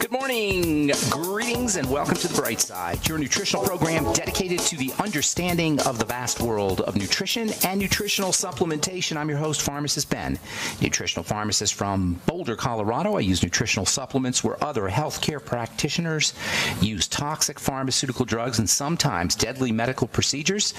Good morning, greetings, and welcome to The Bright Side, your nutritional program dedicated to the understanding of the vast world of nutrition and nutritional supplementation. I'm your host, Pharmacist Ben, nutritional pharmacist from Boulder, Colorado. I use nutritional supplements where other healthcare practitioners use toxic pharmaceutical drugs and sometimes deadly medical procedures.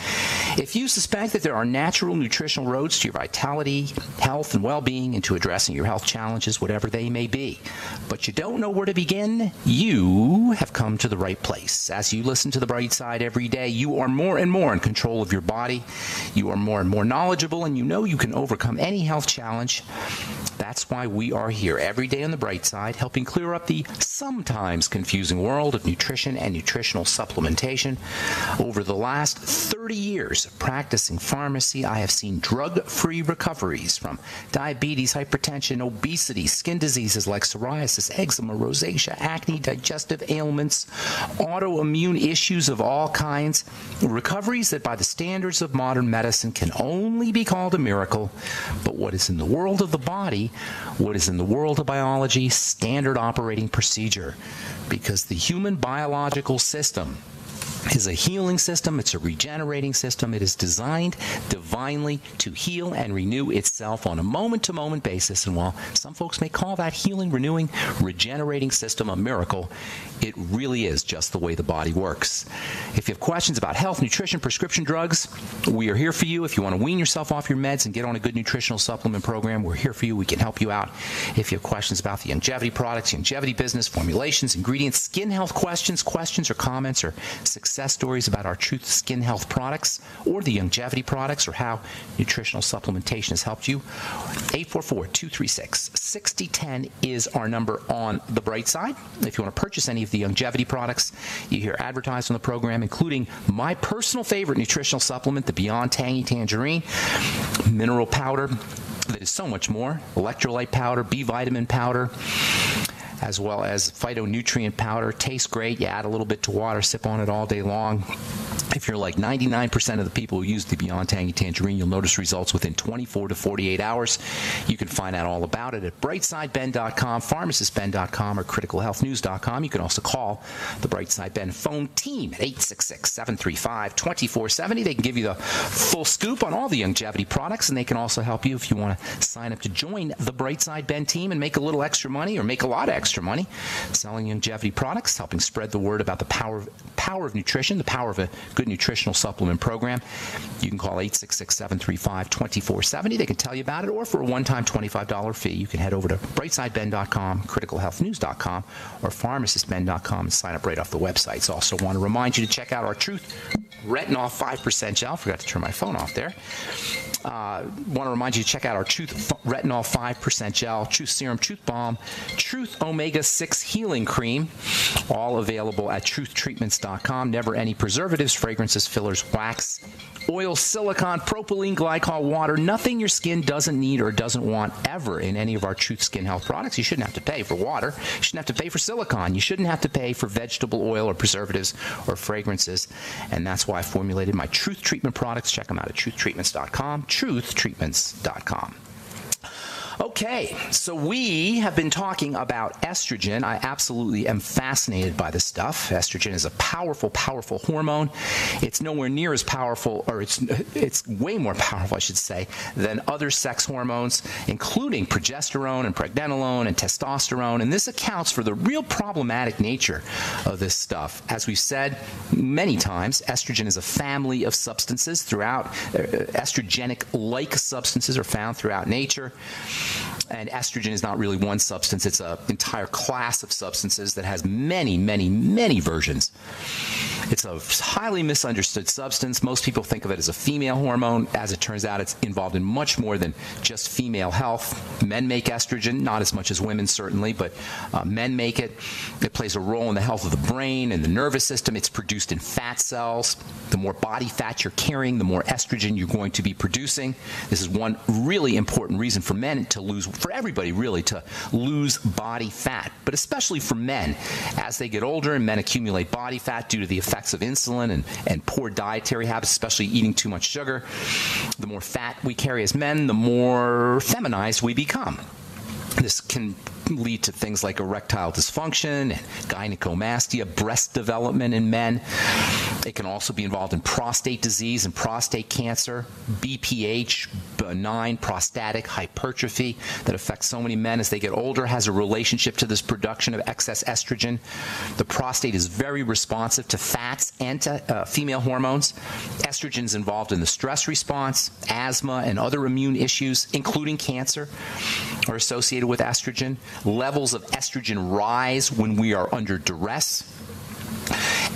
If you suspect that there are natural nutritional roads to your vitality, health, and well-being, and to addressing your health challenges, whatever they may be, but you don't know where to begin, you have come to the right place. As you listen to The Bright Side every day, you are more and more in control of your body. You are more and more knowledgeable, and you know you can overcome any health challenge. That's why we are here every day on The Bright Side, helping clear up the sometimes confusing world of nutrition and nutritional supplementation. Over the last 30 years of practicing pharmacy, I have seen drug-free recoveries from diabetes, hypertension, obesity, skin diseases like psoriasis, eczema, rosacea, acne, digestive ailments, autoimmune issues of all kinds. Recoveries that by the standards of modern medicine can only be called a miracle. But what is in the world of the body, what is in the world of biology, standard operating procedure. Because the human biological system is a healing system. It's a regenerating system. It is designed divinely to heal and renew itself on a moment-to-moment basis. And while some folks may call that healing, renewing, regenerating system a miracle, it really is just the way the body works. If you have questions about health, nutrition, prescription drugs, we are here for you. If you want to wean yourself off your meds and get on a good nutritional supplement program, we're here for you. We can help you out. If you have questions about the longevity products, longevity business, formulations, ingredients, skin health questions or comments, or success stories about our Truth Skin Health products or the longevity products, or how nutritional supplementation has helped you, 844-236-6010 is our number on The Bright Side. If you want to purchase any of the longevity products you hear advertised on the program, including my personal favorite nutritional supplement, the Beyond Tangy Tangerine, mineral powder that is so much more, electrolyte powder, B vitamin powder, as well as phytonutrient powder. Tastes great. You add a little bit to water, sip on it all day long. If you're like 99% of the people who use the Beyond Tangy Tangerine, you'll notice results within 24 to 48 hours. You can find out all about it at brightsideben.com, pharmacistben.com, or criticalhealthnews.com. You can also call the Brightside Ben phone team at 866-735-2470. They can give you the full scoop on all the longevity products, and they can also help you if you want to sign up to join the Brightside Ben team and make a little extra money, or make a lot of extra money selling longevity products, helping spread the word about the power of nutrition, the power of a good nutritional supplement program. You can call 866-735-2470. They can tell you about it, or for a one-time $25 fee, you can head over to brightsideben.com, criticalhealthnews.com, or pharmacistben.com and sign up right off the websites. Also want to remind you to check out our Truth Retinol 5% Gel. Forgot to turn my phone off there. Want to remind you to check out our Truth Retinol 5% Gel, Truth Serum, Truth Balm, Truth Omega-6 Healing Cream, all available at truthtreatments.com. Never any preservatives, fragrances, fillers, wax, oil, silicone, propylene glycol, water, nothing your skin doesn't need or doesn't want ever in any of our Truth Skin Health products. You shouldn't have to pay for water. You shouldn't have to pay for silicone. You shouldn't have to pay for vegetable oil or preservatives or fragrances. And that's why I formulated my Truth Treatment products. Check them out at truthtreatments.com, truthtreatments.com. Okay, so we have been talking about estrogen. I absolutely am fascinated by this stuff. Estrogen is a powerful, powerful hormone. It's nowhere near as powerful, or it's way more powerful, I should say, than other sex hormones, including progesterone and pregnenolone and testosterone. And this accounts for the real problematic nature of this stuff. As we've said many times, estrogen is a family of substances throughout, estrogenic-like substances are found throughout nature. And estrogen is not really one substance. It's an entire class of substances that has many, many, many versions. It's a highly misunderstood substance. Most people think of it as a female hormone. As it turns out, it's involved in much more than just female health. Men make estrogen, not as much as women, certainly, but men make it. It plays a role in the health of the brain and the nervous system. It's produced in fat cells. The more body fat you're carrying, the more estrogen you're going to be producing. This is one really important reason for men to lose, for everybody really, to lose body fat, but especially for men. As they get older and men accumulate body fat due to the effects of insulin and poor dietary habits, especially eating too much sugar, the more fat we carry as men, the more feminized we become. This can lead to things like erectile dysfunction, gynecomastia, breast development in men. It can also be involved in prostate disease and prostate cancer, BPH, benign prostatic hypertrophy that affects so many men as they get older, has a relationship to this production of excess estrogen. The prostate is very responsive to fats and to female hormones. Estrogen is involved in the stress response, asthma, and other immune issues, including cancer, are associated with estrogen. Levels of estrogen rise when we are under duress.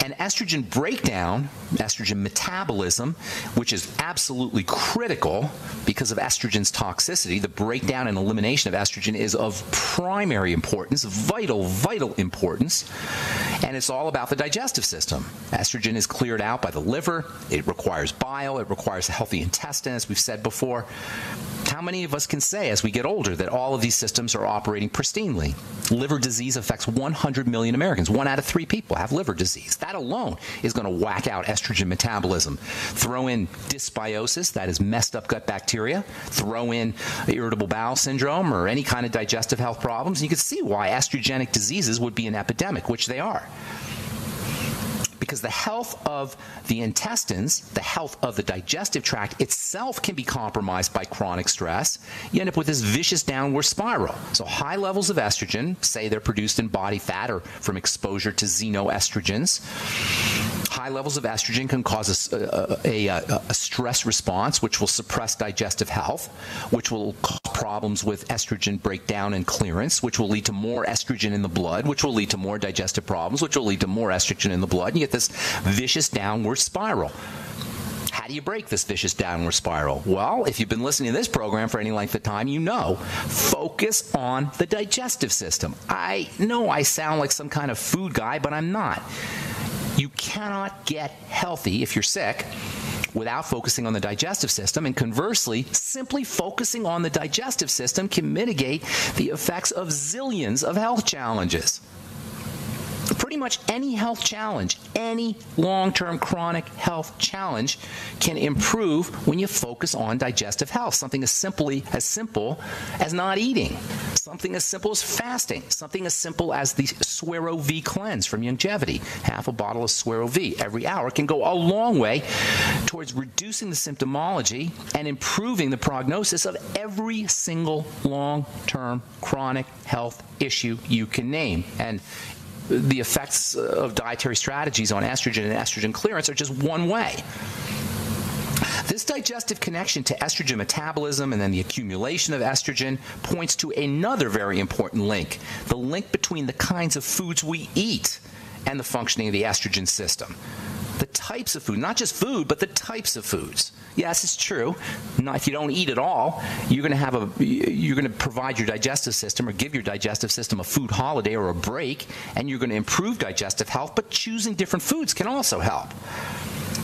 And estrogen breakdown, estrogen metabolism, which is absolutely critical because of estrogen's toxicity, the breakdown and elimination of estrogen is of primary importance, vital importance, and it's all about the digestive system. Estrogen is cleared out by the liver. It requires bile. It requires a healthy intestine, as we've said before. How many of us can say as we get older that all of these systems are operating pristinely? Liver disease affects 100 million Americans. 1 out of 3 people have liver disease. That alone is going to whack out estrogen metabolism. Throw in dysbiosis, that is messed up gut bacteria. Throw in irritable bowel syndrome or any kind of digestive health problems. And you can see why estrogenic diseases would be an epidemic, which they are. Because the health of the intestines, the health of the digestive tract itself can be compromised by chronic stress. You end up with this vicious downward spiral. So high levels of estrogen, say they're produced in body fat or from exposure to xenoestrogens. High levels of estrogen can cause a stress response, which will suppress digestive health, which will cause problems with estrogen breakdown and clearance, which will lead to more estrogen in the blood, which will lead to more digestive problems, which will lead to more estrogen in the blood. And you get this vicious downward spiral. How do you break this vicious downward spiral? Well, if you've been listening to this program for any length of time, you know, focus on the digestive system. I know I sound like some kind of food guy, but I'm not. You cannot get healthy if you're sick without focusing on the digestive system, and conversely, simply focusing on the digestive system can mitigate the effects of zillions of health challenges. Pretty much any health challenge, any long-term chronic health challenge can improve when you focus on digestive health. Something as simple as not eating, something as simple as fasting, something as simple as the Suero V cleanse from Longevity. Half a bottle of Suero V every hour can go a long way towards reducing the symptomology and improving the prognosis of every single long-term chronic health issue you can name. And the effects of dietary strategies on estrogen and estrogen clearance are just one way. This digestive connection to estrogen metabolism and then the accumulation of estrogen points to another very important link, the link between the kinds of foods we eat and the functioning of the estrogen system. The types of food, not just food, but the types of foods. Yes, it's true. If you don't eat at all, you're going to provide your digestive system or give your digestive system a food holiday or a break, and you're going to improve digestive health, but choosing different foods can also help.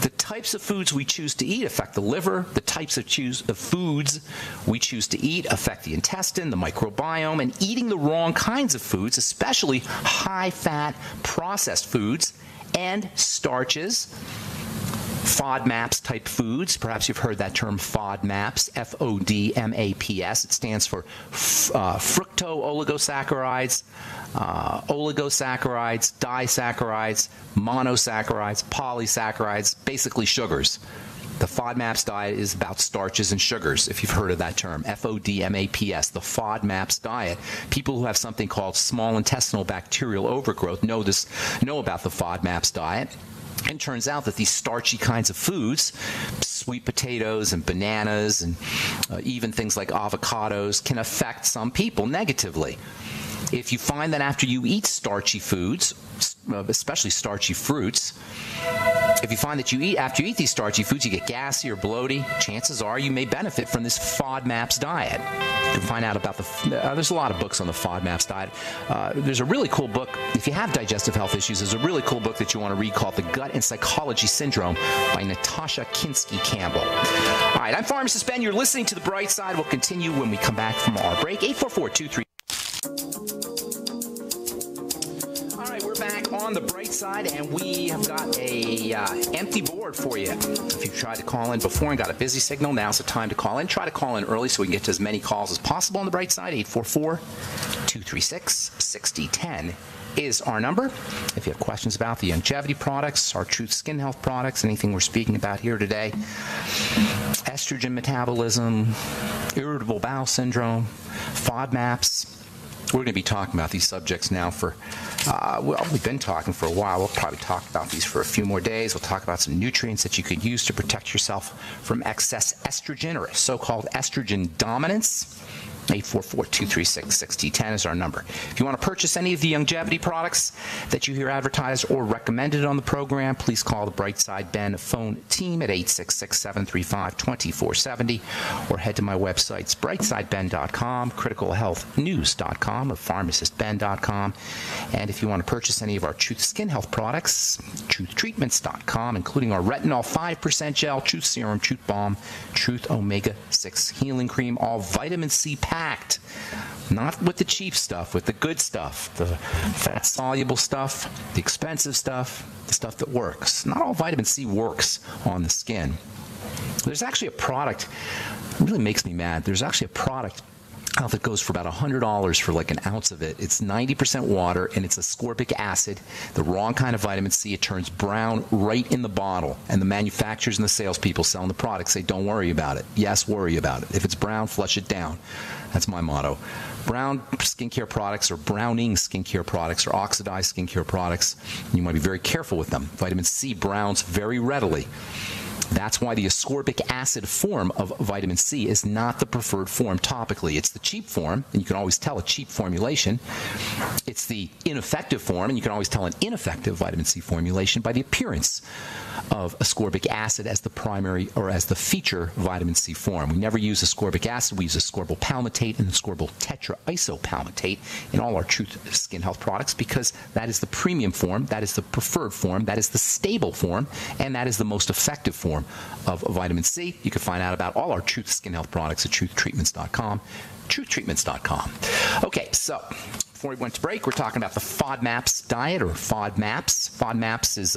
The types of foods we choose to eat affect the liver. The types of foods we choose to eat affect the intestine, the microbiome, and eating the wrong kinds of foods, especially high-fat processed foods, and starches, FODMAPs type foods. Perhaps you've heard that term FODMAPs, FODMAPs. It stands for fructooligosaccharides, oligosaccharides, disaccharides, monosaccharides, polysaccharides, basically sugars. The FODMAPs diet is about starches and sugars, if you've heard of that term, FODMAPs, the FODMAPs diet. People who have something called small intestinal bacterial overgrowth know about the FODMAPs diet. And it turns out that these starchy kinds of foods, sweet potatoes and bananas and even things like avocados, can affect some people negatively. If you find that after you eat starchy foods, especially starchy fruits, if you find that after you eat these starchy foods, you get gassy or bloaty, chances are you may benefit from this FODMAPs diet. You can find out about there's a lot of books on the FODMAPs diet. There's a really cool book, if you have digestive health issues, there's a really cool book that you want to read called The Gut and Psychology Syndrome by Natasha Kinsky-Campbell. All right, I'm Pharmacist Ben. You're listening to The Bright Side. We'll continue when we come back from our break. 844-23. All right, we're back on on the bright side, and we have got a empty board for you. If you've tried to call in before and got a busy signal, now's the time to call in. Try to call in early so we can get to as many calls as possible on the bright side. 844-236-6010 is our number. If you have questions about the longevity products, our Truth Skin Health products, anything we're speaking about here today, estrogen metabolism, irritable bowel syndrome, FODMAPs, we're going to be talking about these subjects now for, well, we've been talking for a while. We'll probably talk about these for a few more days. We'll talk about some nutrients that you could use to protect yourself from excess estrogen or so-called estrogen dominance. 844-236-6010 is our number. If you want to purchase any of the longevity products that you hear advertised or recommended on the program, please call the Brightside Ben phone team at 866-735-2470 or head to my websites, brightsideben.com, criticalhealthnews.com, or pharmacistben.com. And if you want to purchase any of our Truth Skin Health products, truthtreatments.com, including our Retinol 5% gel, Truth Serum, Truth Balm, Truth Omega-6 Healing Cream, all vitamin C packed. Not with the cheap stuff, with the good stuff, the fat-soluble stuff, the expensive stuff, the stuff that works. Not all vitamin C works on the skin. There's actually a product, it really makes me mad, there's actually a product out that goes for about $100 for like an ounce of it. It's 90% water, and it's ascorbic acid, the wrong kind of vitamin C. It turns brown right in the bottle, and the manufacturers and the salespeople selling the product say, don't worry about it. Yes, worry about it. If it's brown, flush it down. That's my motto. Brown skincare products or browning skincare products or oxidized skincare products, you want to be very careful with them. Vitamin C browns very readily. That's why the ascorbic acid form of vitamin C is not the preferred form topically. It's the cheap form, and you can always tell a cheap formulation. It's the ineffective form, and you can always tell an ineffective vitamin C formulation by the appearance of ascorbic acid as the primary or as the feature vitamin C form. We never use ascorbic acid. We use ascorbyl palmitate and ascorbyl tetraisopalmitate in all our Truth Skin Health products because that is the premium form, that is the preferred form, that is the stable form, and that is the most effective form of vitamin C. You can find out about all our Truth Skin Health products at truthtreatments.com, truthtreatments.com. Okay, so before we went to break, we're talking about the Fodmap Diet or Fodmaps. Fodmaps is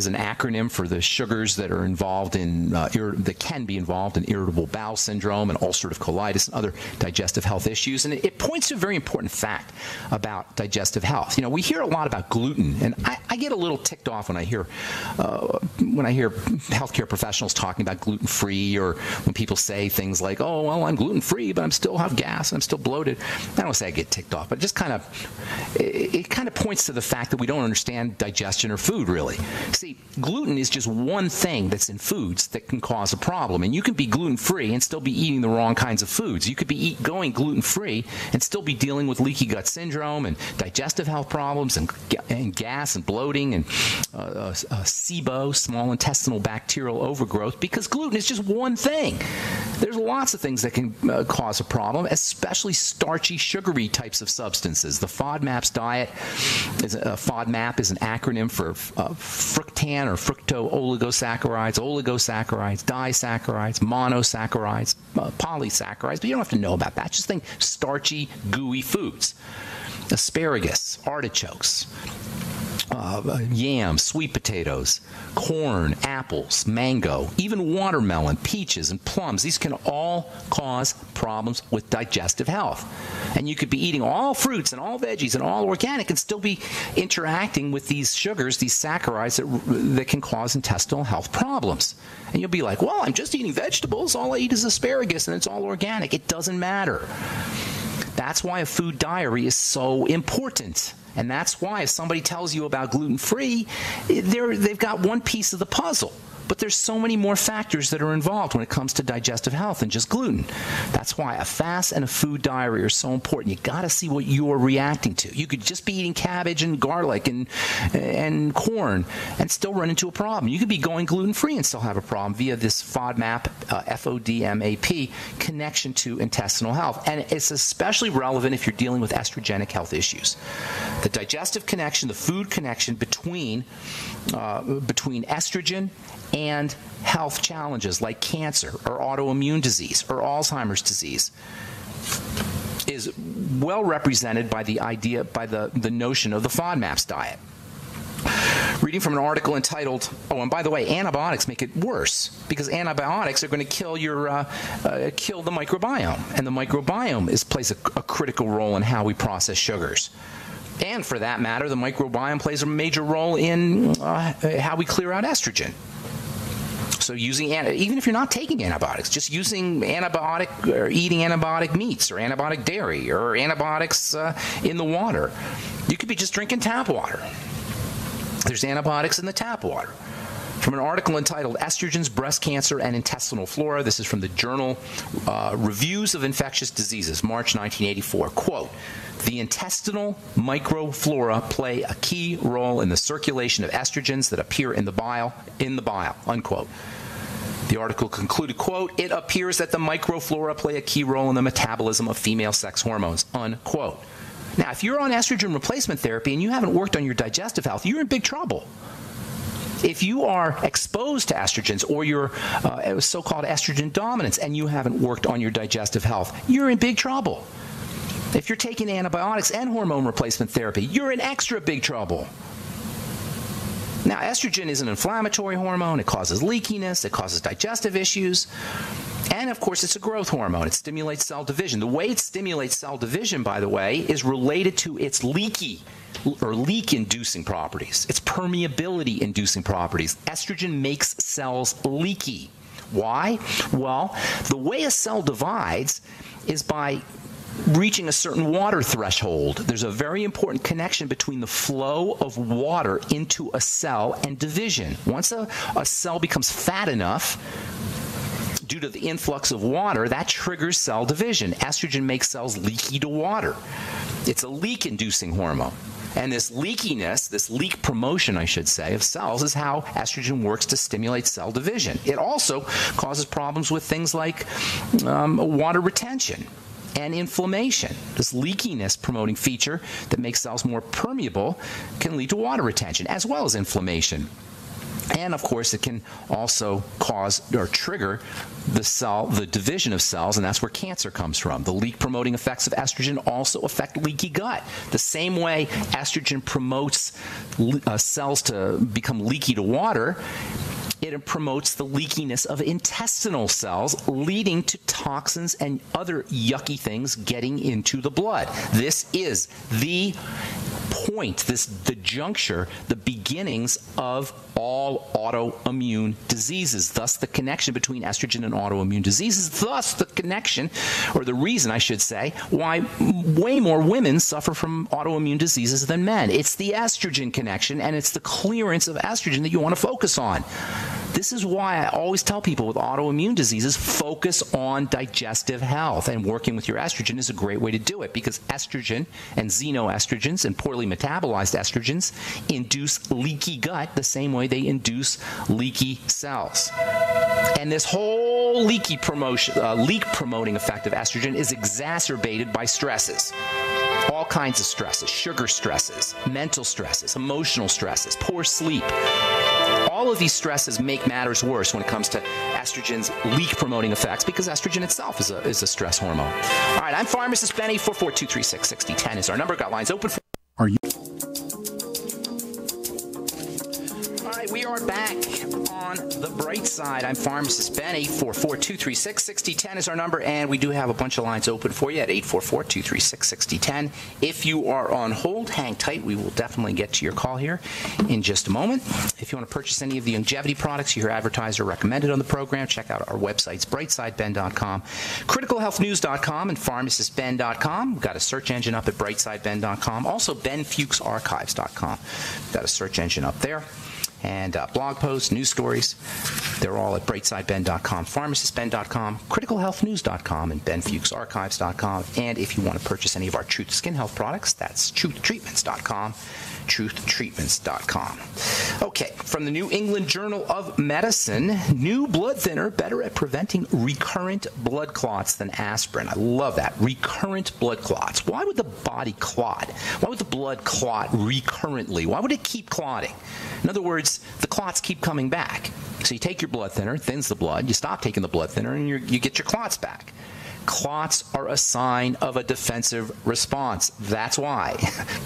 an acronym for the sugars that are involved in that can be involved in irritable bowel syndrome and ulcerative colitis and other digestive health issues. And it points to a very important fact about digestive health. You know, we hear a lot about gluten, and I get a little ticked off when I hear healthcare professionals talking about gluten-free, or when people say things like, "Oh, well, I'm gluten-free, but I still have gas and I'm still bloated." I don't say I get ticked off, but just it kind of points to the fact that we don't understand digestion or food really. See, gluten is just one thing that's in foods that can cause a problem. And you can be gluten-free and still be eating the wrong kinds of foods. You could be going gluten-free and still be dealing with leaky gut syndrome and digestive health problems and gas and bloating and SIBO, small intestinal bacterial overgrowth, because gluten is just one thing. There's lots of things that can cause a problem, especially starchy, sugary types of substances. The Fodmap Diet FODMAP is an acronym for fructan or fructo-oligosaccharides, disaccharides, monosaccharides, polysaccharides, but you don't have to know about that. Just think starchy, gooey foods. Asparagus, artichokes, yams, sweet potatoes, corn, apples, mango, even watermelon, peaches, and plums. These can all cause problems with digestive health. And you could be eating all fruits and all veggies and all organic and still be interacting with these sugars, these saccharides that can cause intestinal health problems. And you'll be like, well, I'm just eating vegetables. All I eat is asparagus and it's all organic. It doesn't matter. That's why a food diary is so important. And that's why if somebody tells you about gluten-free, they've got one piece of the puzzle. But there's so many more factors that are involved when it comes to digestive health than just gluten. That's why a fast and a food diary are so important. You got to see what you're reacting to. You could just be eating cabbage and garlic and corn and still run into a problem. You could be going gluten-free and still have a problem via this FODMAP, FODMAP, connection to intestinal health. And it's especially relevant if you're dealing with estrogenic health issues. The digestive connection, the food connection between estrogen and health challenges like cancer or autoimmune disease or Alzheimer's disease is well represented by the idea, by the notion of the Fodmap diet. Reading from an article entitled, oh, and by the way, antibiotics make it worse because antibiotics are going to kill kill the microbiome, and the microbiome plays a critical role in how we process sugars. And for that matter, the microbiome plays a major role in how we clear out estrogen. So even if you're not taking antibiotics, just using antibiotic or eating antibiotic meats or antibiotic dairy or antibiotics in the water, you could be just drinking tap water. There's antibiotics in the tap water. From an article entitled Estrogens, Breast Cancer, and Intestinal Flora, this is from the journal Reviews of Infectious Diseases, March 1984. Quote, the intestinal microflora play a key role in the circulation of estrogens that appear in the bile, unquote. The article concluded, quote, it appears that the microflora play a key role in the metabolism of female sex hormones, unquote. Now, if you're on estrogen replacement therapy and you haven't worked on your digestive health, you're in big trouble. If you are exposed to estrogens or your so-called estrogen dominance and you haven't worked on your digestive health, you're in big trouble. If you're taking antibiotics and hormone replacement therapy, you're in extra big trouble. Now, estrogen is an inflammatory hormone. It causes leakiness. It causes digestive issues. And, of course, it's a growth hormone. It stimulates cell division. The way it stimulates cell division, by the way, is related to its leak-inducing properties, its permeability-inducing properties. Estrogen makes cells leaky. Why? Well, the way a cell divides is by reaching a certain water threshold. There's a very important connection between the flow of water into a cell and division. Once a cell becomes fat enough, due to the influx of water, that triggers cell division. Estrogen makes cells leaky to water. It's a leak-inducing hormone. And this leakiness, this leak promotion, I should say, of cells is how estrogen works to stimulate cell division. It also causes problems with things like water retention and inflammation. This leakiness promoting feature that makes cells more permeable can lead to water retention as well as inflammation. And of course, it can also cause or trigger the division of cells, and that's where cancer comes from. The leak-promoting effects of estrogen also affect leaky gut. The same way estrogen promotes cells to become leaky to water, it promotes the leakiness of intestinal cells, leading to toxins and other yucky things getting into the blood. This is the point, the juncture, the beginnings of all autoimmune diseases, thus the connection between estrogen and autoimmune diseases, thus the connection, or the reason I should say, why way more women suffer from autoimmune diseases than men. It's the estrogen connection, and it's the clearance of estrogen that you want to focus on. This is why I always tell people with autoimmune diseases, focus on digestive health, and working with your estrogen is a great way to do it, because estrogen and xenoestrogens and poorly metabolized estrogens induce leaky gut the same way they induce leaky cells. And this whole leak promoting effect of estrogen is exacerbated by stresses. All kinds of stresses, sugar stresses, mental stresses, emotional stresses, poor sleep. All of these stresses make matters worse when it comes to estrogen's leak-promoting effects, because estrogen itself is a stress hormone. All right, I'm Pharmacist Benny. 442366010 is our number. Got lines open for... Are you... All right, we are back on the bright side. I'm Pharmacist Benny. 442366010 is our number, and we do have a bunch of lines open for you at 844-236-6010. If you are on hold, hang tight. We will definitely get to your call here in just a moment. If you want to purchase any of the longevity products you hear advertised or recommended on the program, check out our websites, brightsideben.com, criticalhealthnews.com, and pharmacistben.com. We've got a search engine up at brightsideben.com. Also, benfuchsarchives.com. We've got a search engine up there. And blog posts, news stories, they're all at brightsideben.com, pharmacistben.com, criticalhealthnews.com, and benfuchsarchives.com. And if you want to purchase any of our Truth Skin Health products, that's truthtreatments.com, truthtreatments.com. Okay, from the New England Journal of Medicine, new blood thinner better at preventing recurrent blood clots than aspirin. I love that. Recurrent blood clots. Why would the body clot? Why would the blood clot recurrently? Why would it keep clotting? In other words, the clots keep coming back. So you take your blood thinner, thins the blood, you stop taking the blood thinner, and you get your clots back. Clots are a sign of a defensive response. That's why.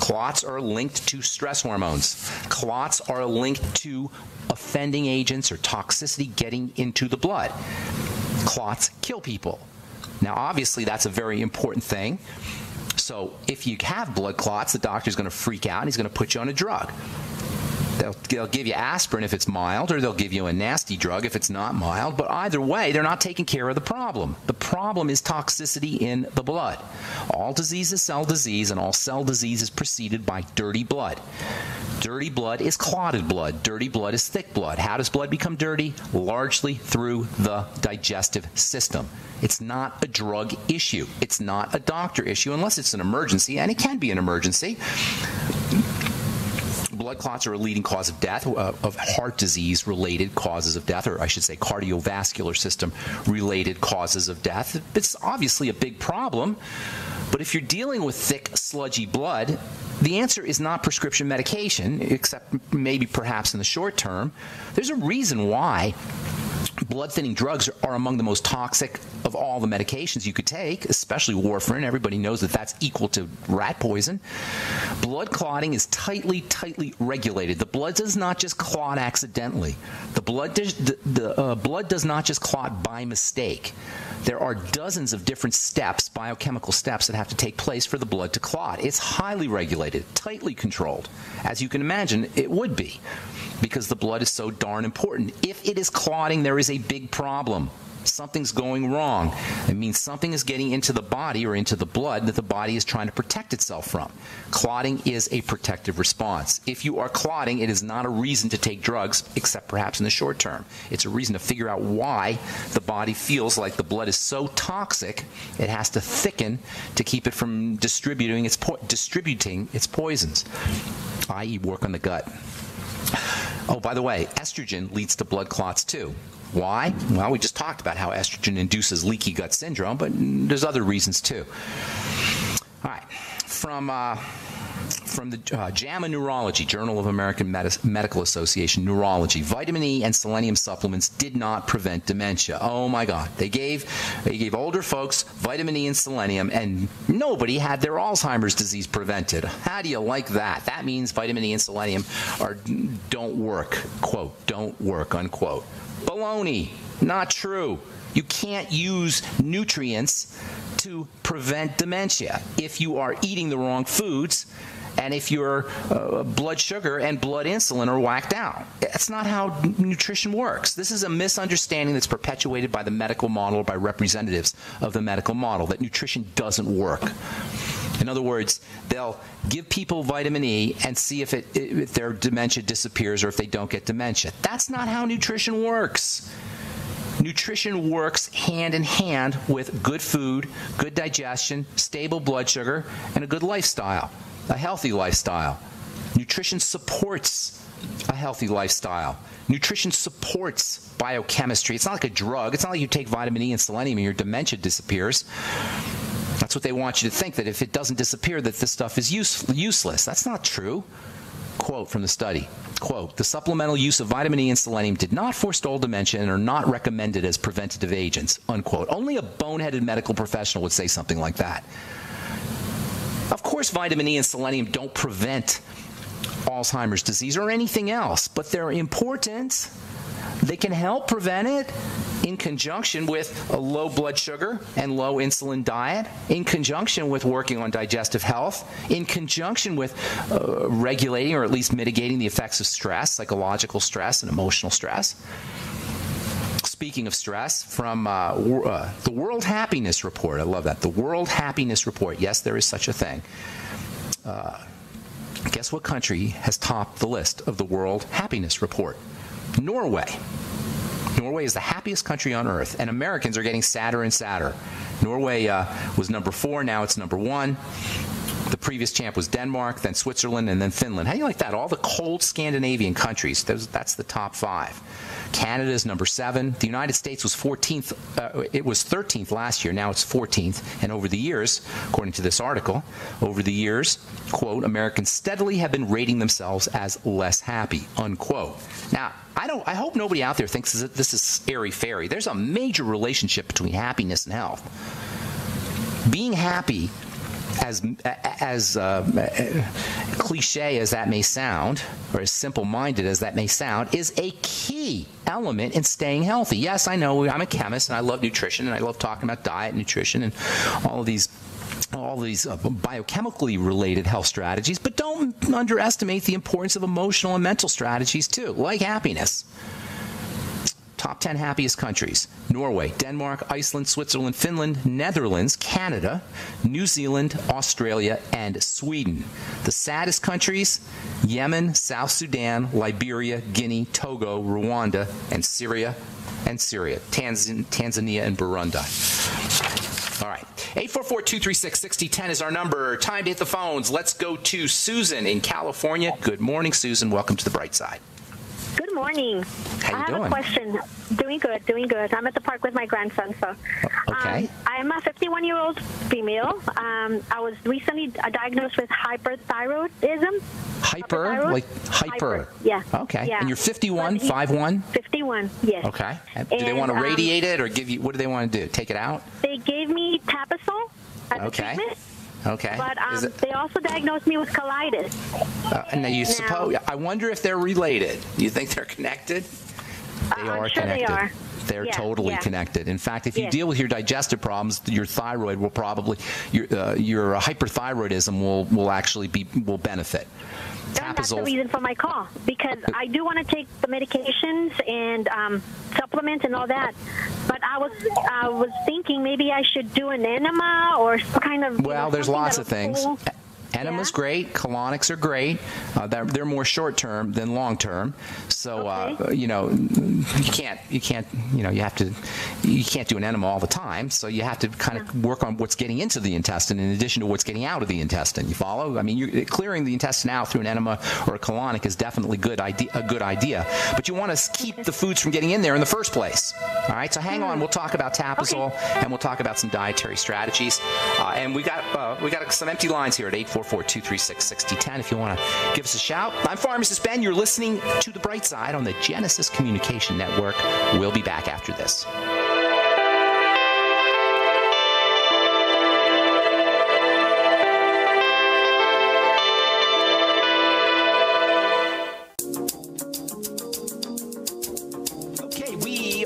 Clots are linked to stress hormones. Clots are linked to offending agents or toxicity getting into the blood. Clots kill people. Now, obviously, that's a very important thing. So if you have blood clots, the doctor's going to freak out and he's going to put you on a drug. They'll give you aspirin if it's mild, or they'll give you a nasty drug if it's not mild. But either way, they're not taking care of the problem. The problem is toxicity in the blood. All disease is cell disease, and all cell disease is preceded by dirty blood. Dirty blood is clotted blood. Dirty blood is thick blood. How does blood become dirty? Largely through the digestive system. It's not a drug issue. It's not a doctor issue unless it's an emergency, and it can be an emergency. Blood clots are a leading cause of death, of heart disease-related causes of death, or I should say cardiovascular system-related causes of death. It's obviously a big problem, but if you're dealing with thick, sludgy blood, the answer is not prescription medication, except maybe perhaps in the short term. There's a reason why blood-thinning drugs are among the most toxic of all the medications you could take, especially warfarin. Everybody knows that that's equal to rat poison. Blood clotting is tightly regulated. The blood does not just clot accidentally. The blood does not just clot by mistake. There are dozens of different steps, biochemical steps, that have to take place for the blood to clot. It's highly regulated, tightly controlled. As you can imagine, it would be, because the blood is so darn important. If it is clotting, there is a big problem. Something's going wrong. It means something is getting into the body or into the blood that the body is trying to protect itself from. Clotting is a protective response. If you are clotting, it is not a reason to take drugs, except perhaps in the short term. It's a reason to figure out why the body feels like the blood is so toxic, it has to thicken to keep it from distributing its poisons, i.e. work on the gut. Oh, by the way, estrogen leads to blood clots too. Why? Well, we just talked about how estrogen induces leaky gut syndrome, but there's other reasons too. All right, from the JAMA Neurology, Journal of American Medical Association, Neurology, vitamin E and selenium supplements did not prevent dementia. Oh my God. They gave older folks vitamin E and selenium, and nobody had their Alzheimer's disease prevented. How do you like that? That means vitamin E and selenium don't work, quote, don't work, unquote. Baloney. Not true. You can't use nutrients to prevent dementia if you are eating the wrong foods and if your blood sugar and blood insulin are whacked out. That's not how nutrition works. This is a misunderstanding that's perpetuated by the medical model or by representatives of the medical model, that nutrition doesn't work. In other words, they'll give people vitamin E and see if their dementia disappears or if they don't get dementia. That's not how nutrition works. Nutrition works hand in hand with good food, good digestion, stable blood sugar, and a good lifestyle, a healthy lifestyle. Nutrition supports a healthy lifestyle. Nutrition supports biochemistry. It's not like a drug. It's not like you take vitamin E and selenium and your dementia disappears. That's what they want you to think, that if it doesn't disappear, that this stuff is useless. That's not true. Quote from the study, quote, "The supplemental use of vitamin E and selenium did not forestall dementia and are not recommended as preventative agents," unquote. Only a boneheaded medical professional would say something like that. Of course, vitamin E and selenium don't prevent Alzheimer's disease or anything else, but they're important. They can help prevent it in conjunction with a low blood sugar and low insulin diet, in conjunction with working on digestive health, in conjunction with regulating or at least mitigating the effects of stress, psychological stress and emotional stress. Speaking of stress, from the World Happiness Report, I love that, the World Happiness Report, yes, there is such a thing. Guess what country has topped the list of the World Happiness Report? Norway. Norway is the happiest country on earth, and Americans are getting sadder and sadder. Norway was number 4, now it's number 1. The previous champ was Denmark, then Switzerland, and then Finland. How do you like that? All the cold Scandinavian countries, that's the top 5. Canada is number 7. The United States was 14th. It was 13th last year. Now it's 14th. And over the years, according to this article, over the years, quote, Americans steadily have been rating themselves as less happy, unquote. Now, I hope nobody out there thinks that this is airy-fairy. There's a major relationship between happiness and health. being happy, as cliche as that may sound, or as simple-minded as that may sound, is a key element in staying healthy. Yes, I know I'm a chemist and I love nutrition and I love talking about diet, nutrition, and all these biochemically related health strategies, but don't underestimate the importance of emotional and mental strategies too, like happiness. Top 10 happiest countries: Norway, Denmark, Iceland, Switzerland, Finland, Netherlands, Canada, New Zealand, Australia, and Sweden. The saddest countries: Yemen, South Sudan, Liberia, Guinea, Togo, Rwanda, and Syria, Tanzania, and Burundi. All right. 844-236-6010 is our number. Time to hit the phones. Let's go to Susan in California. Good morning, Susan. Welcome to the bright side. Good morning. How you doing? I have a question. Doing good, doing good. I'm at the park with my grandson. So, okay. I'm a 51-year-old female. I was recently diagnosed with hyperthyroidism. Hyper. Yeah. Okay. Yeah. And you're 51, 5'1"? 51, yes. Okay. Do they want to radiate it or give you, what do they want to do? Take it out? They gave me Tapasol as a treatment. Okay. But they also diagnosed me with colitis. I wonder if they're related. Do you think they're connected? They are sure connected. They are. They're totally connected. In fact, if you deal with your digestive problems, your thyroid will probably, your hyperthyroidism will benefit. That's the reason for my call, because I do want to take the medications and supplements and all that. But I was thinking maybe I should do an enema or some kind of. Well, there's lots of things. Cool. Enema's great. Colonics are great. They're more short term than long term. So you can't do an enema all the time. So you have to kind of work on what's getting into the intestine in addition to what's getting out of the intestine. You follow? I mean, clearing the intestine out through an enema or a colonic is definitely a good idea. But you want to keep the foods from getting in there in the first place. All right. So hang on. We'll talk about Tapasol and we'll talk about some dietary strategies. And we got some empty lines here at 844-236-6010 if you want to give us a shout. I'm Pharmacist Ben. You're listening to The Bright Side on the Genesis Communication Network. We'll be back after this.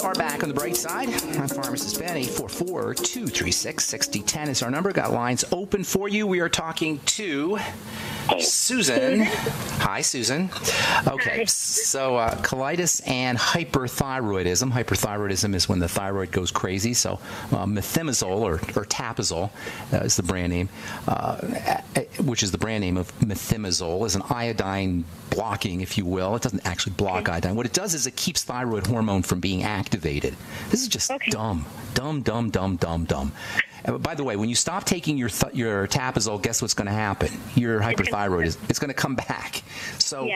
Are back on the bright side. I'm Pharmacist Ben. 844-236-6010 is our number. Got lines open for you. We are talking to Susan. Hi, Susan. Okay, so colitis and hyperthyroidism. Hyperthyroidism is when the thyroid goes crazy. So methimazole or Tapasol is the brand name, which is the brand name of methimazole, is an iodine blocking, if you will. It doesn't actually block iodine. What it does is it keeps thyroid hormone from being activated. This is just dumb. By the way, when you stop taking your Tapasol, guess what's going to happen? Your hyperthyroid it's going to come back. So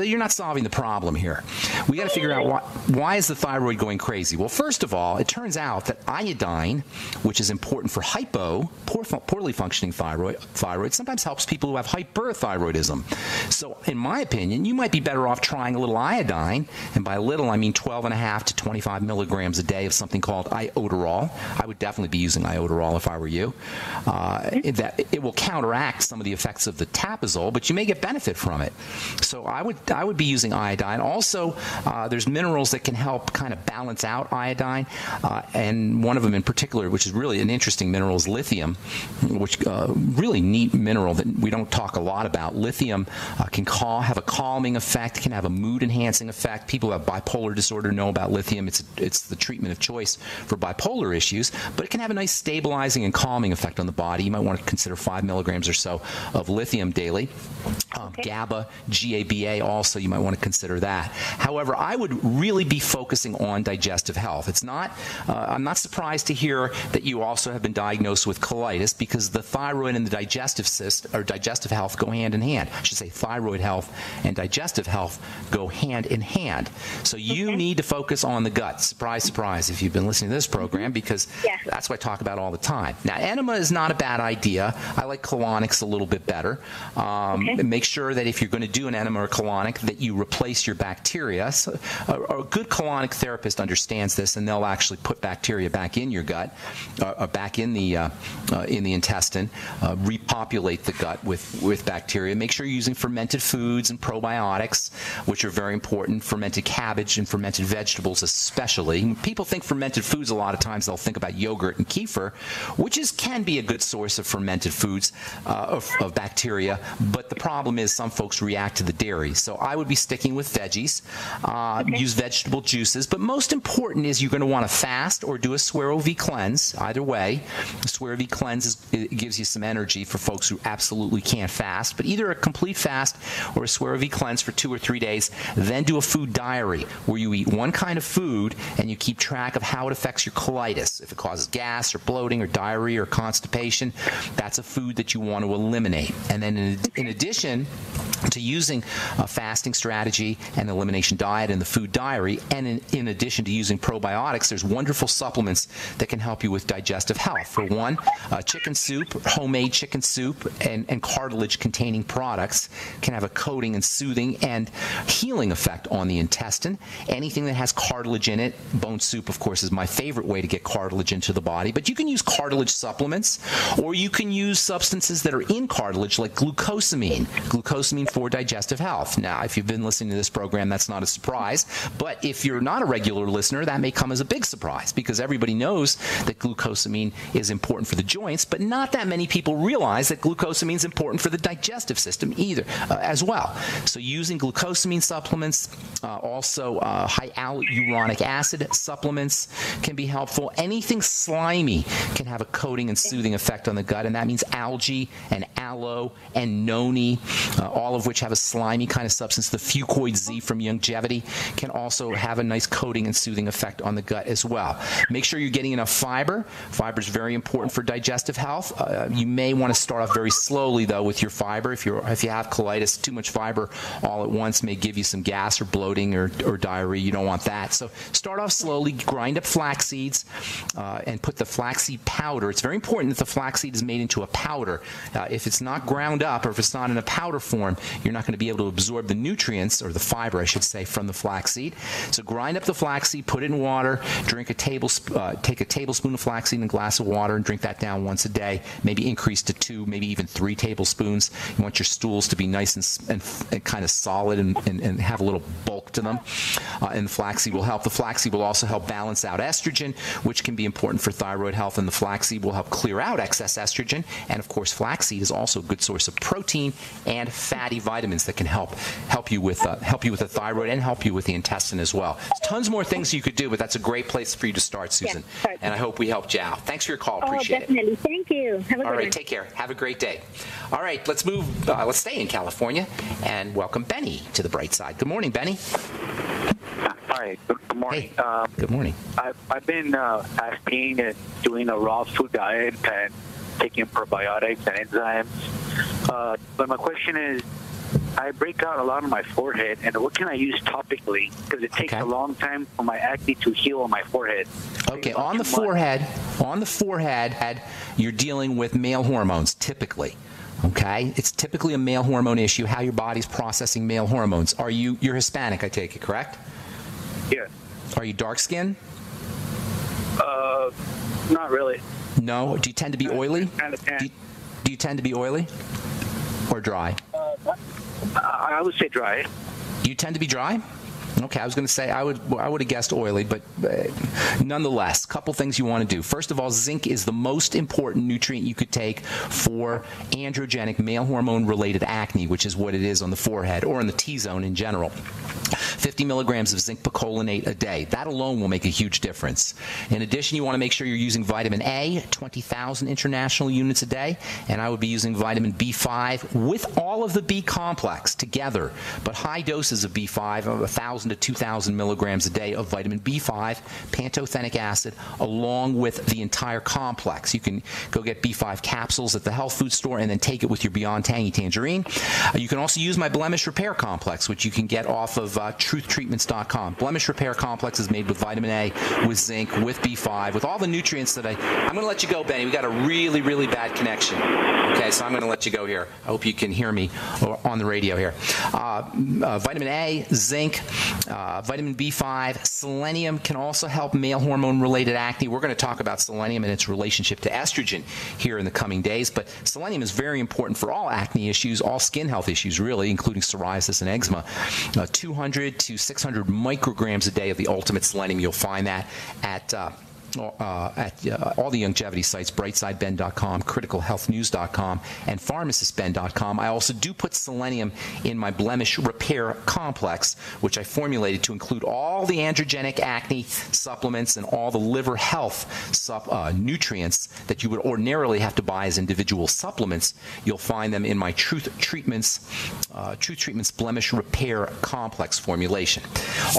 you're not solving the problem here. We got to figure out why is the thyroid going crazy? Well, first of all, it turns out that iodine, which is important for poorly functioning thyroid, sometimes helps people who have hyperthyroidism. So in my opinion, you might be better off trying a little iodine, and by little I mean 12.5 to 25 milligrams a day of something called iodoral. I would definitely be using iodoral if I were you. That it will counteract some of the effects of the Tapasol, but you may get benefit from it. So I would be using iodine. Also, there's minerals that can help kind of balance out iodine, and one of them in particular, which is really an interesting mineral, is lithium, which really neat mineral that we don't talk a lot about. Lithium can have a calming effect, can have a mood-enhancing effect. People who have bipolar disorder know about lithium. It's the treatment of choice for bipolar issues, but it can have a nice stabilizing and calming effect on the body. You might want to consider 5 milligrams or so of lithium daily. GABA, GABA also, you might want to consider that. However, I would really be focusing on digestive health. It's not, I'm not surprised to hear that you also have been diagnosed with colitis, because the thyroid and the digestive system, or digestive health, go hand in hand. I should say thyroid health and digestive health go hand in hand. So you need to focus on the gut. Surprise, surprise, if you've been listening to this program, because that's what I talk about all the time. Now, enema is not a bad idea. I like colonics a little bit better. Make sure that if you're going to do an enema or colonic, that you replace your bacteria. So a good colonic therapist understands this, and they'll actually put bacteria back in your gut, back in the intestine, repopulate the gut with bacteria. Make sure you're using fermented foods and probiotics, which are very important. Fermented cabbage and fermented vegetables especially. When people think fermented foods, a lot of times they'll think about yogurt and kefir, which can be a good source of fermented foods, of bacteria, but the problem is some folks react to the dairy. So I would be sticking with veggies, use vegetable juices, but most important is you're going to want to fast or do a Suero V cleanse. Either way, the Suero V cleanse gives you some energy for folks who absolutely can't fast, but either a complete fast or a Suero V cleanse for 2 or 3 days, then do a food diary where you eat one kind of food and you keep track of how it affects your colitis. If it causes gas or bloating or diarrhea or constipation, that's a food that you want to eliminate. And then in addition to using a fasting strategy and elimination diet and the food diary, and in addition to using probiotics, there's wonderful supplements that can help you with digestive health. For one, chicken soup, homemade chicken soup, and cartilage-containing products can have a coating and soothing and healing effect on the intestine. Anything that has cartilage in it, bone soup, of course, is my favorite way to get cartilage into the body, but you can use cartilage supplements, or you can use substances that are in cartilage like glucosamine for digestive health. Now, if you've been listening to this program, that's not a surprise, but if you're not a regular listener, that may come as a big surprise, because everybody knows that glucosamine is important for the joints, but not that many people realize that glucosamine is important for the digestive system either, as well. So using glucosamine supplements, also high hyaluronic acid supplements can be helpful. Anything slimy can have a coating and soothing effect on the gut, and that means algae and aloe and noni, all of which have a slimy kind of substance. The Fucoid Z from Longevity can also have a nice coating and soothing effect on the gut as well. Make sure you're getting enough fiber. Fiber is very important for digestive health. You may want to start off very slowly, though, with your fiber. If you have colitis, too much fiber all at once may give you some gas or bloating or diarrhea. You don't want that. So start off slowly, grind up flax seeds, and put the flaxseed powder. It's very important that the flaxseed is made into a powder. If it's not ground up, or if it's not in a powder form, you're not going to be able to absorb the nutrients, or the fiber, I should say, from the flaxseed. So grind up the flaxseed, put it in water, take a tablespoon of flaxseed in a glass of water, and drink that down once a day. Maybe increase to 2, maybe even 3 tablespoons. You want your stools to be nice and kind of solid and have a little bulk to them. And the flaxseed will help. The flaxseed will also help balance out estrogen, which can be important for thyroid health, and the flaxseed will help clear out excess estrogen. And of course, flaxseed is also a good source of protein and fatty vitamins that can help you with the thyroid and help you with the intestine as well. There's tons more things you could do, but that's a great place for you to start, Susan. Yes, and I hope we helped you out. Thanks for your call. Appreciate it. Definitely. Thank you. Have a good All right, one. take care. Have a great day. All right, let's move. Let's stay in California and welcome Benny to the bright side. Good morning, Benny. Hi, good morning. Hey, good morning. I've been fasting and doing a raw food diet and taking probiotics and enzymes. But my question is, I break out a lot on my forehead, and what can I use topically? Because it takes a long time for my acne to heal on my forehead. Okay, on the forehead, you're dealing with male hormones typically. Okay, it's typically a male hormone issue, how your body's processing male hormones. You're Hispanic, I take it, correct? Yes. Are you dark skinned? Not really. No. Do you tend to be oily? Do you tend to be oily or dry? I would say dry. You tend to be dry? Okay, I was going to say I would have guessed oily, but nonetheless, a couple things you want to do. First of all, zinc is the most important nutrient you could take for androgenic male hormone-related acne, which is what it is on the forehead or in the T-zone in general. 50 milligrams of zinc picolinate a day. That alone will make a huge difference. In addition, you want to make sure you're using vitamin A, 20,000 international units a day, and I would be using vitamin B5 with all of the B complex together, but high doses of B5, 1,000 to 2,000 milligrams a day of vitamin B5, pantothenic acid, along with the entire complex. You can go get B5 capsules at the health food store and then take it with your Beyond Tangy Tangerine. You can also use my blemish repair complex, which you can get off of truthtreatments.com. Blemish Repair Complex is made with vitamin A, with zinc, with B5, with all the nutrients that I'm going to let you go, Benny. We got a really, really bad connection. Okay, so I'm going to let you go here. I hope you can hear me on the radio here. Vitamin A, zinc, vitamin B5, selenium can also help male hormone-related acne. We're going to talk about selenium and its relationship to estrogen here in the coming days, but selenium is very important for all acne issues, all skin health issues, really, including psoriasis and eczema. 200 to 600 micrograms a day of the ultimate selenium. You'll find that at all the longevity sites, brightsideben.com, criticalhealthnews.com, and pharmacistben.com. I also do put selenium in my blemish repair complex, which I formulated to include all the androgenic acne supplements and all the liver health nutrients that you would ordinarily have to buy as individual supplements. You'll find them in my Truth Treatments blemish repair complex formulation.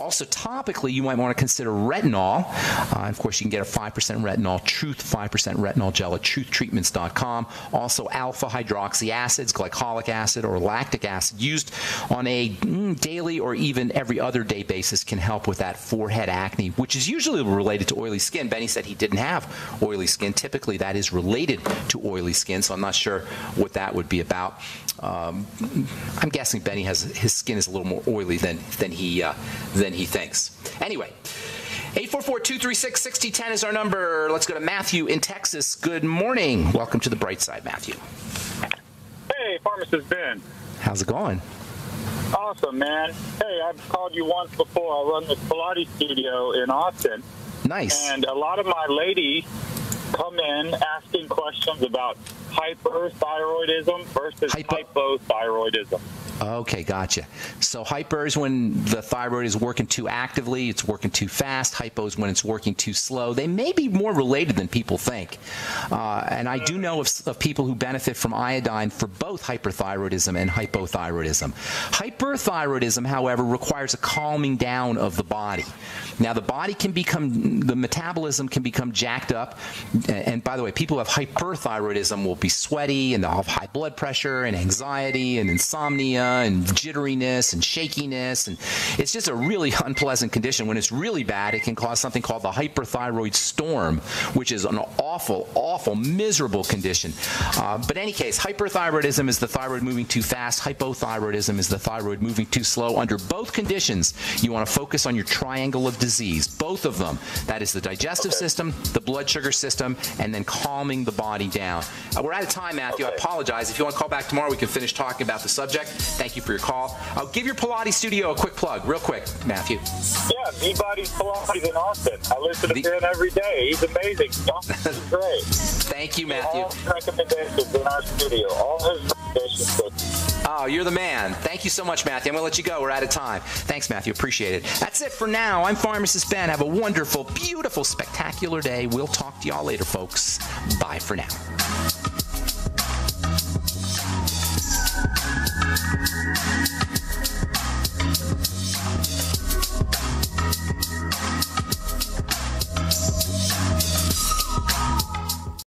Also, topically, you might want to consider retinol. Of course, you can get a 5% retinol, Truth 5% retinol gel at truthtreatments.com. Also, alpha hydroxy acids, glycolic acid, or lactic acid used on a daily or even every other day basis can help with that forehead acne, which is usually related to oily skin. Benny said he didn't have oily skin. Typically, that is related to oily skin, so I'm not sure what that would be about. I'm guessing Benny his skin is a little more oily than he thinks. Anyway. 844-236-6010 is our number. Let's go to Matthew in Texas. Good morning. Welcome to the Bright Side, Matthew. Hey, Pharmacist Ben. How's it going? Awesome, man. Hey, I've called you once before. I run this Pilates studio in Austin. Nice. And a lot of my ladies come in asking questions about hyperthyroidism versus hypothyroidism. Okay, gotcha. So hyper is when the thyroid is working too actively, it's working too fast. Hypo is when it's working too slow. They may be more related than people think. And I do know of people who benefit from iodine for both hyperthyroidism and hypothyroidism. Hyperthyroidism, however, requires a calming down of the body. Now, the metabolism can become jacked up. And by the way, people who have hyperthyroidism will be sweaty, and they'll have high blood pressure and anxiety and insomnia and jitteriness and shakiness, and it's just a really unpleasant condition. When it's really bad, it can cause something called the hyperthyroid storm, which is an awful, awful, miserable condition. But in any case, hyperthyroidism is the thyroid moving too fast. Hypothyroidism is the thyroid moving too slow. Under both conditions, you want to focus on your triangle of disease, both of them. That is the digestive system, the blood sugar system, and then calming the body down. We're out of time, Matthew. I apologize. If you want to call back tomorrow, we can finish talking about the subject. Thank you for your call. I'll give your Pilates studio a quick plug, real quick, Matthew. Yeah, B-Body's Pilates in Austin. I listen to him every day. He's amazing. He's great. Thank you, Matthew. All his recommendations in our studio. All his recommendations. Oh, you're the man. Thank you so much, Matthew. I'm going to let you go. We're out of time. Thanks, Matthew. Appreciate it. That's it for now. I'm Pharmacist Ben. Have a wonderful, beautiful, spectacular day. We'll talk to y'all later, folks. Bye for now.